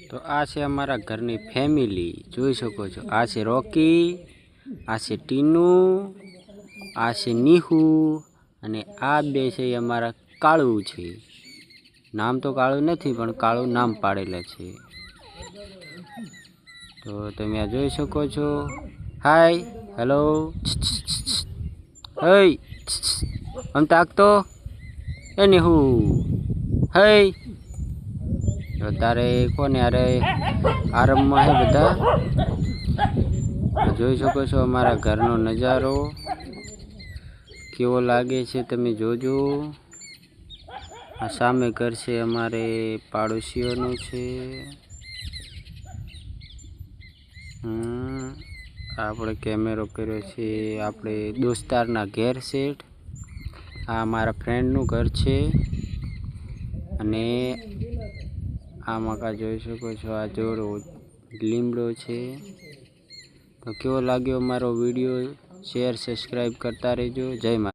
તો આ છે અમારા ઘરની ફેમિલી, જોઈ શકો છો। આ છે રોકી, આ છે ટીનુ, આ છે નીહુ અને આ બે છે અમારા કાળું છે। નામ તો કાળું નથી પણ કાળું નામ પાડેલા છે। તો તમે આ જોઈ શકો છો। હાય, હેલો, હે આમ તાકતો એ નીહુ, હે તારે કોને અરે આરામમાં હે બધા। જોઈ શકો છો અમારા ઘરનો નજારો કેવો લાગે છે તમે જોજો। આ સામે ઘર છે અમારે પાડોશીઓનું છે। આપણે કેમેરો કર્યો છે આપણે દોસ્તારના ઘેર સેટ। આ મારા ફ્રેન્ડનું ઘર છે અને આ મકા જોઈ શકો છો। આ જોડો લીમડો છે। તો કેવો લાગ્યો મારો વિડીયો, શેર સબસ્ક્રાઈબ કરતા રહેજો। જય માતા।